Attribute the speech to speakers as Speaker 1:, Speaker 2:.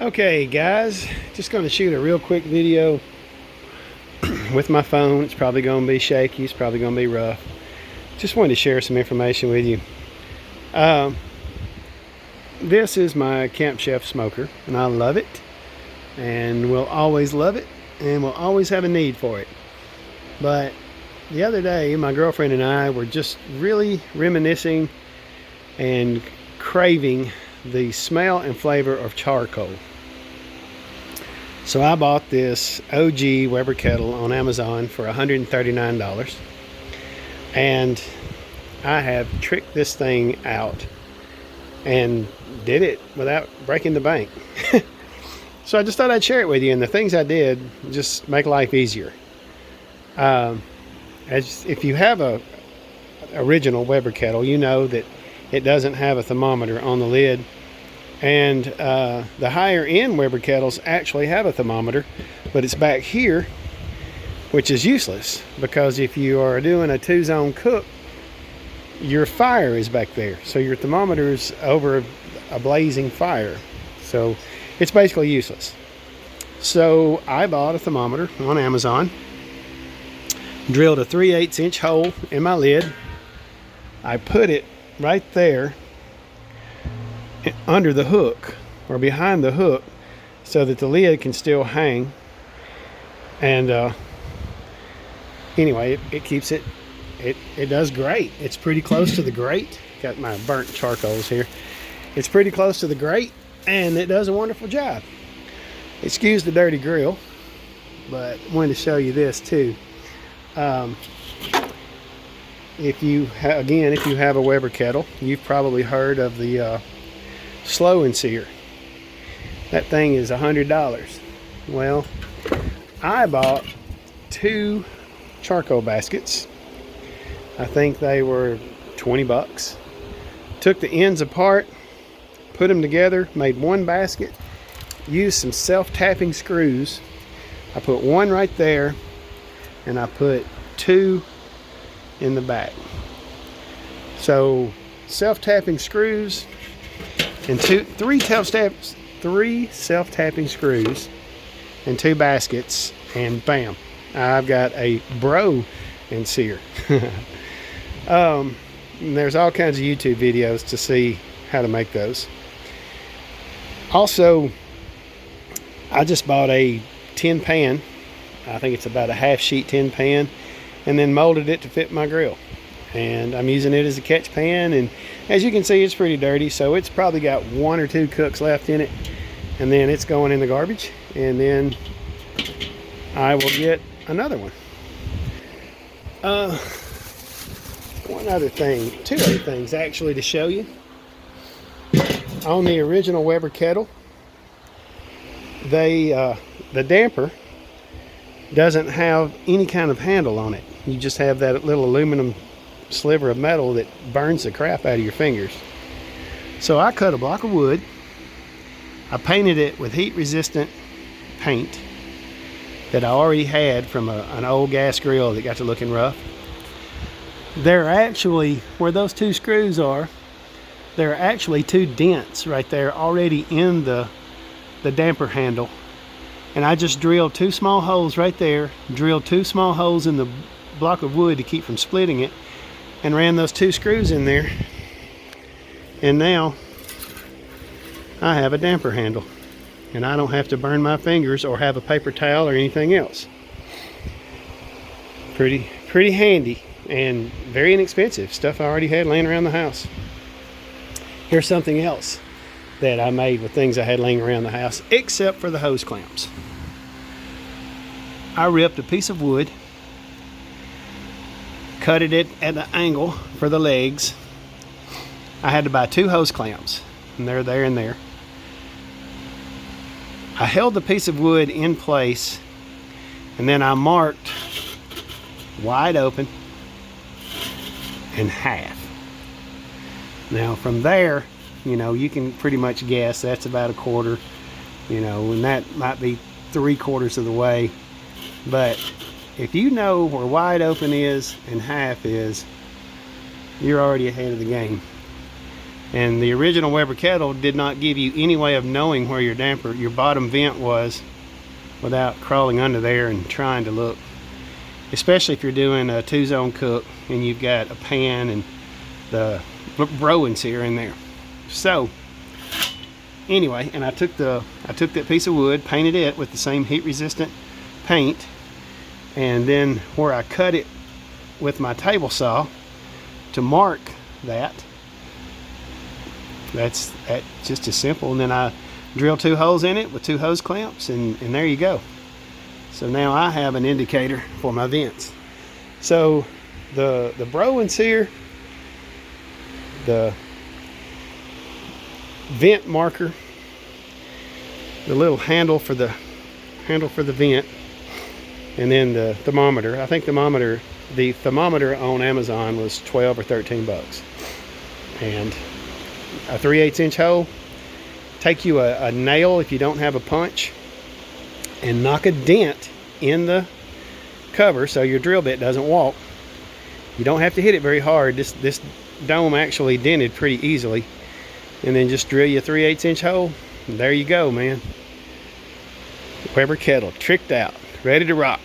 Speaker 1: Okay guys, just going to shoot a real quick video with my phone. It's probably going to be shaky, it's probably going to be rough. Just wanted to share some information with you. This is my Camp Chef smoker, and I love it, and will always love it, and will always have a need for it. But the other day, my girlfriend and I were just really reminiscing and craving the smell and flavor of charcoal. So I bought this OG Weber kettle on Amazon for $139, and I have tricked this thing out and did it without breaking the bank. So I just thought I'd share it with you, and the things I did just make life easier. As if you have a original Weber kettle, you know that it doesn't have a thermometer on the lid, and the higher end Weber kettles actually have a thermometer, but it's back here, which is useless, because if you are doing a 2-zone cook, your fire is back there, so your thermometer is over a blazing fire, so it's basically useless. So I bought a thermometer on Amazon, drilled a 3/8 inch hole in my lid. I put it right there under the hook, or behind the hook, so that the lid can still hang. And anyway, it keeps it does great. It's pretty close to the grate. Got my burnt charcoals here. It's pretty close to the grate, and it does a wonderful job. Excuse the dirty grill, but I wanted to show you this too. If you have a Weber kettle, you've probably heard of the slow and sear. That thing is $100. Well, I bought 2 charcoal baskets. I think they were 20 bucks. Took the ends apart, put them together, made one basket, used some self-tapping screws. I put one right there, and I put 2 in the back. So self-tapping screws and 3 self-tapping screws and 2 baskets, and bam, I've got a bro and sear. There's all kinds of YouTube videos to see how to make those. Also, I just bought a tin pan. I think it's about a half-sheet tin pan, and then molded it to fit my grill. And I'm using it as a catch pan, and as you can see, it's pretty dirty, so it's probably got 1 or 2 cooks left in it, and then it's going in the garbage, and then I will get another one. Two other things actually to show you. On the original Weber kettle, the damper doesn't have any kind of handle on it. You just have that little aluminum sliver of metal that burns the crap out of your fingers. So I cut a block of wood, I painted it with heat resistant paint that I already had from an old gas grill that got to looking rough. There are actually, where those 2 screws are, there are actually 2 dents right there already in the damper handle. And I just drilled 2 small holes right there, drilled 2 small holes in the block of wood to keep from splitting it, and ran those 2 screws in there. And now I have a damper handle, and I don't have to burn my fingers or have a paper towel or anything else. Pretty handy, and very inexpensive. Stuff I already had laying around the house. Here's something else that I made with things I had laying around the house, except for the hose clamps. I ripped a piece of wood, cut it at an angle for the legs. I had to buy 2 hose clamps, and they're there and there. I held the piece of wood in place, and then I marked wide open and half. Now from there, you can pretty much guess that's about 1/4, and that might be 3/4 of the way. But if you know where wide open is and half is, you're already ahead of the game. And the original Weber kettle did not give you any way of knowing where your damper, your bottom vent was, without crawling under there and trying to look. Especially if you're doing a 2-zone cook and you've got a pan and the rowan sear in there. So anyway, and I took that piece of wood, painted it with the same heat resistant paint, and then where I cut it with my table saw to mark that's just as simple. And then I drill 2 holes in it with 2 hose clamps, and there you go. So now I have an indicator for my vents. So the rowan sear, the vent marker, the little handle for the vent, and then the thermometer. I think the thermometer on Amazon was 12 or 13 bucks. And a 3/8 inch hole. Take you a nail, if you don't have a punch, and knock a dent in the cover so your drill bit doesn't walk. You don't have to hit it very hard. This dome actually dented pretty easily. And then just drill you a 3/8 inch hole, and there you go, man. Weber kettle tricked out, ready to rock.